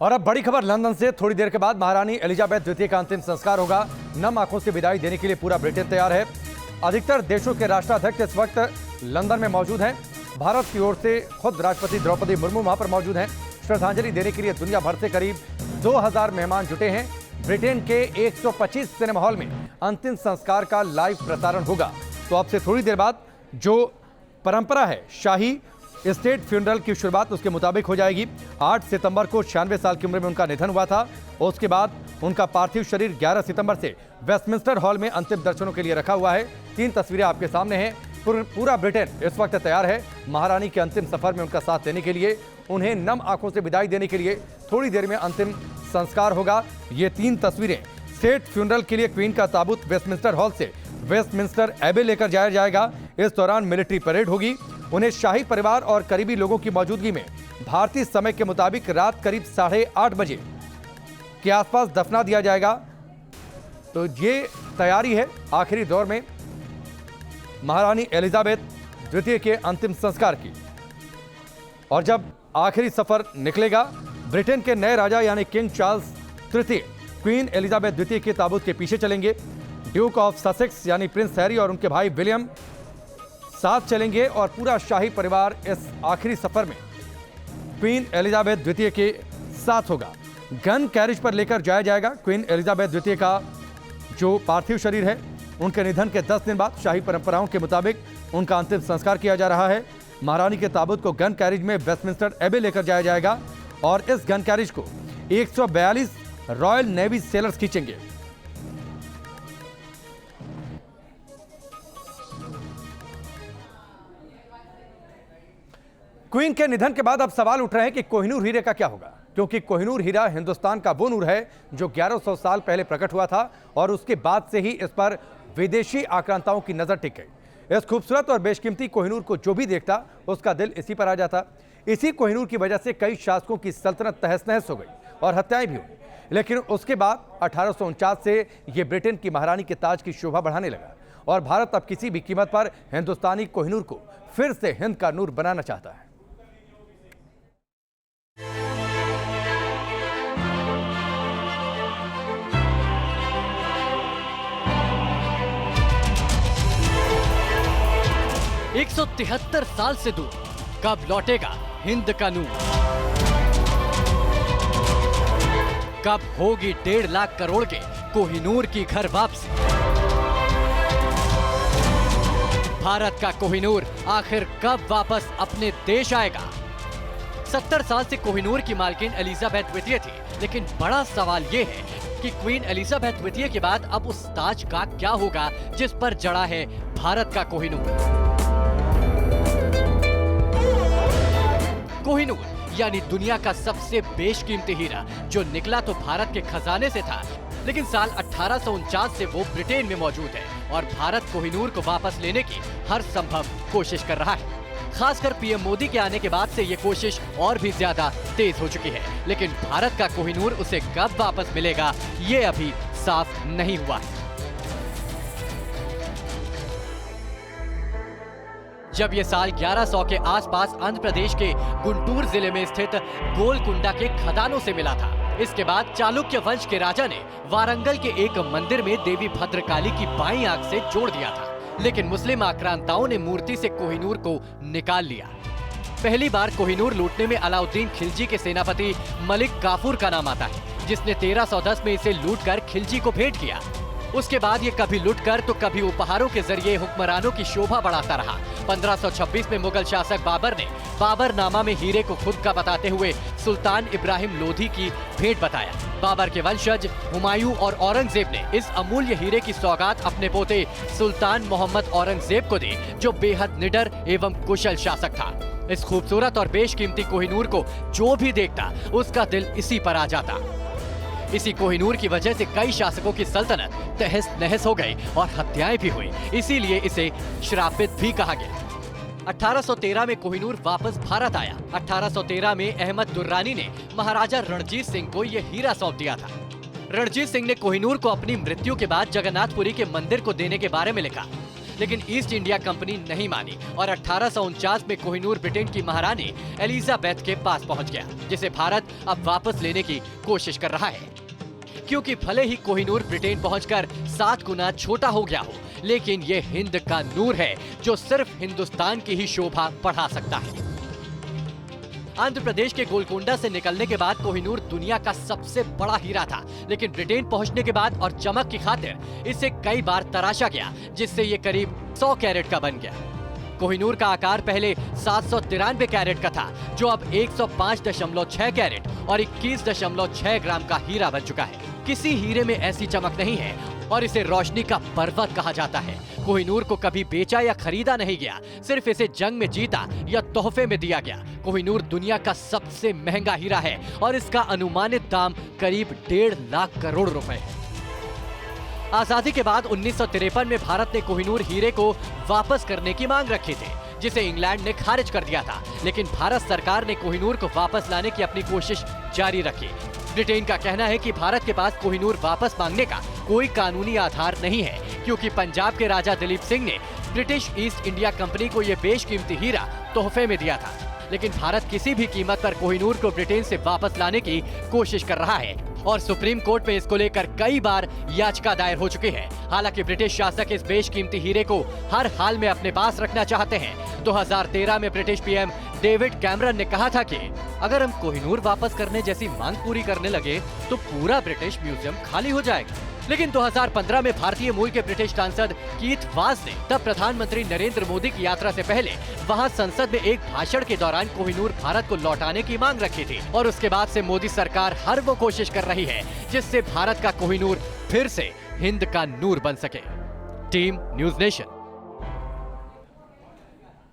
और अब बड़ी खबर लंदन से। थोड़ी देर के बाद महारानी एलिजाबेथ द्वितीय का अंतिम संस्कार होगा। नम आंखों से विदाई देने के लिए पूरा ब्रिटेन तैयार है। अधिकतर देशों के राष्ट्राध्यक्ष इस वक्त लंदन में मौजूद हैं। भारत की ओर से खुद राष्ट्रपति द्रौपदी मुर्मू वहां पर मौजूद हैं। श्रद्धांजलि देने के लिए दुनिया भर से करीब 2000 मेहमान जुटे हैं। ब्रिटेन के 125 सिनेमा हॉल में अंतिम संस्कार का लाइव प्रसारण होगा। तो अब से थोड़ी देर बाद जो परंपरा है शाही स्टेट फ्यूनरल की शुरुआत उसके मुताबिक हो जाएगी। 8 सितंबर को 96 साल की उम्र में उनका निधन हुआ था। उसके बाद उनका पार्थिव शरीर 11 सितंबर से वेस्टमिंस्टर हॉल में अंतिम दर्शनों के लिए रखा हुआ है। 3 तस्वीरें आपके सामने हैं। पूरा ब्रिटेन इस वक्त तैयार है महारानी के अंतिम सफर में उनका साथ देने के लिए। उन्हें नम आंखों से विदाई देने के लिए थोड़ी देर में अंतिम संस्कार होगा। ये 3 तस्वीरें स्टेट फ्यूनरल के लिए क्वीन का ताबूत वेस्टमिंस्टर हॉल से वेस्टमिंस्टर एबे लेकर जाया जाएगा। इस दौरान मिलिट्री परेड होगी। उन्हें शाही परिवार और करीबी लोगों की मौजूदगी में भारतीय समय के मुताबिक रात करीब 8:30 बजे के आसपास दफना दिया जाएगा। तो ये तैयारी है आखिरी दौर में महारानी एलिजाबेथ द्वितीय के अंतिम संस्कार की। और जब आखिरी सफर निकलेगा, ब्रिटेन के नए राजा यानी किंग चार्ल्स तृतीय क्वीन एलिजाबेथ द्वितीय के ताबूत के पीछे चलेंगे। ड्यूक ऑफ ससेक्स यानी प्रिंस हैरी और उनके भाई विलियम साथ चलेंगे और पूरा शाही परिवार इस आखिरी सफर में क्वीन एलिजाबेथ द्वितीय के साथ होगा। गन कैरिज पर लेकर जाया जाएगा क्वीन एलिजाबेथ द्वितीय का जो पार्थिव शरीर है। उनके निधन के 10 दिन बाद शाही परंपराओं के मुताबिक उनका अंतिम संस्कार किया जा रहा है। महारानी के ताबूत को गन कैरिज में वेस्टमिंस्टर एबे लेकर जाया जाएगा और इस गन कैरिज को 142 रॉयल नेवी सेलर्स खींचेंगे। क्वीन के निधन के बाद अब सवाल उठ रहे हैं कि कोहिनूर हीरे का क्या होगा, क्योंकि कोहिनूर हीरा हिंदुस्तान का वो नूर है जो 1100 साल पहले प्रकट हुआ था और उसके बाद से ही इस पर विदेशी आक्रांताओं की नजर टिक गई। इस खूबसूरत और बेशकीमती कोहिनूर को जो भी देखता उसका दिल इसी पर आ जाता। इसी कोहिनूर की वजह से कई शासकों की सल्तनत तहस नहस हो गई और हत्याएं भी हुई। लेकिन उसके बाद 1849 से यह ब्रिटेन की महारानी के ताज की शोभा बढ़ाने लगा और भारत अब किसी भी कीमत पर हिंदुस्तानी कोहिनूर को फिर से हिंद का नूर बनाना चाहता है। एक 173 साल से दूर कब लौटेगा हिंद का नूर? कब होगी 1.5 लाख करोड़ के कोहिनूर की घर वापसी? भारत का कोहिनूर आखिर कब वापस अपने देश आएगा? 70 साल से कोहिनूर की मालकिन एलिजाबेथ द्वितीय थी, लेकिन बड़ा सवाल यह है कि क्वीन एलिजाबेथ द्वितीय के बाद अब उस ताज का क्या होगा जिस पर जड़ा है भारत का कोहिनूर? कोहिनूर यानी दुनिया का सबसे बेशकीमती हीरा जो निकला तो भारत के खजाने से था, लेकिन साल 1849 से वो ब्रिटेन में मौजूद है और भारत कोहिनूर को वापस लेने की हर संभव कोशिश कर रहा है। खासकर पीएम मोदी के आने के बाद से ये कोशिश और भी ज्यादा तेज हो चुकी है, लेकिन भारत का कोहिनूर उसे कब वापस मिलेगा ये अभी साफ नहीं हुआ है। जब ये साल 1100 के आसपास आंध्र प्रदेश के गुंटूर जिले में स्थित गोलकुंडा के खदानों से मिला था। इसके बाद चालुक्य वंश के राजा ने वारंगल के एक मंदिर में देवी भद्रकाली की बाईं आंख से जोड़ दिया था, लेकिन मुस्लिम आक्रांताओं ने मूर्ति से कोहिनूर को निकाल लिया। पहली बार कोहिनूर लूटने में अलाउद्दीन खिलजी के सेनापति मलिक काफूर का नाम आता है, जिसने 1310 में इसे लूटकर खिलजी को भेंट किया। उसके बाद ये कभी लुटकर तो कभी उपहारों के जरिए हुक्मरानों की शोभा बढ़ाता रहा। 1526 में मुगल शासक बाबर ने बाबरनामा में हीरे को खुद का बताते हुए सुल्तान इब्राहिम लोधी की भेंट बताया। बाबर के वंशज हुमायूं और औरंगजेब ने इस अमूल्य हीरे की सौगात अपने पोते सुल्तान मोहम्मद औरंगजेब को दी, जो बेहद निडर एवं कुशल शासक था। इस खूबसूरत और बेशकीमती कोहिनूर को जो भी देखता उसका दिल इसी पर आ जाता। इसी कोहिनूर की वजह से कई शासकों की सल्तनत तहस नहस हो गई और हत्याएं भी हुई, इसीलिए इसे श्रापित भी कहा गया। 1813 में कोहिनूर वापस भारत आया। 1813 में अहमद दुर्रानी ने महाराजा रणजीत सिंह को यह हीरा सौंप दिया था। रणजीत सिंह ने कोहिनूर को अपनी मृत्यु के बाद जगन्नाथपुरी के मंदिर को देने के बारे में लिखा। लेकिन ईस्ट इंडिया कंपनी नहीं मानी और 1849 में कोहिनूर ब्रिटेन की महारानी एलिजाबेथ के पास पहुंच गया, जिसे भारत अब वापस लेने की कोशिश कर रहा है। क्योंकि भले ही कोहिनूर ब्रिटेन पहुंचकर 7 गुना छोटा हो गया हो, लेकिन ये हिंद का नूर है जो सिर्फ हिंदुस्तान की ही शोभा बढ़ा सकता है। आंध्र प्रदेश के गोलकोंडा से निकलने के बाद कोहिनूर दुनिया का सबसे बड़ा हीरा था, लेकिन ब्रिटेन पहुंचने के बाद और चमक की खातिर इसे कई बार तराशा गया, जिससे ये करीब 100 कैरेट का बन गया। कोहिनूर का आकार पहले 793 कैरेट का था, जो अब 105.6 कैरेट और 21.6 ग्राम का हीरा बन चुका है। किसी हीरे में ऐसी चमक नहीं है और इसे रोशनी का पर्वत कहा जाता है। कोहिनूर को कभी बेचा या खरीदा नहीं गया, सिर्फ इसे जंग में जीता या तोहफे में दिया गया। कोहिनूर दुनिया का सबसे महंगा हीरा है और इसका अनुमानित दाम करीब 1.5 लाख करोड़ रुपए है। आजादी के बाद 1953 में भारत ने कोहिनूर हीरे को वापस करने की मांग रखी थी, जिसे इंग्लैंड ने खारिज कर दिया था, लेकिन भारत सरकार ने कोहिनूर को वापस लाने की अपनी कोशिश जारी रखी। ब्रिटेन का कहना है कि भारत के पास कोहिनूर वापस मांगने का कोई कानूनी आधार नहीं है, क्योंकि पंजाब के राजा दिलीप सिंह ने ब्रिटिश ईस्ट इंडिया कंपनी को यह बेशकीमती हीरा तोहफे में दिया था। लेकिन भारत किसी भी कीमत पर कोहिनूर को ब्रिटेन से वापस लाने की कोशिश कर रहा है और सुप्रीम कोर्ट में इसको लेकर कई बार याचिका दायर हो चुकी है। हालांकि ब्रिटिश शासक इस बेशकीमती हीरे को हर हाल में अपने पास रखना चाहते हैं। 2013 में ब्रिटिश पीएम डेविड कैमरन ने कहा था कि अगर हम कोहिनूर वापस करने जैसी मांग पूरी करने लगे तो पूरा ब्रिटिश म्यूजियम खाली हो जाएगा। लेकिन 2015 में भारतीय मूल के ब्रिटिश सांसद कीथ वाज ने तब प्रधानमंत्री नरेंद्र मोदी की यात्रा से पहले वहां संसद में एक भाषण के दौरान कोहिनूर भारत को लौटाने की मांग रखी थी और उसके बाद से मोदी सरकार हर वो कोशिश कर रही है जिससे भारत का कोहिनूर फिर से हिंद का नूर बन सके। Team news nation.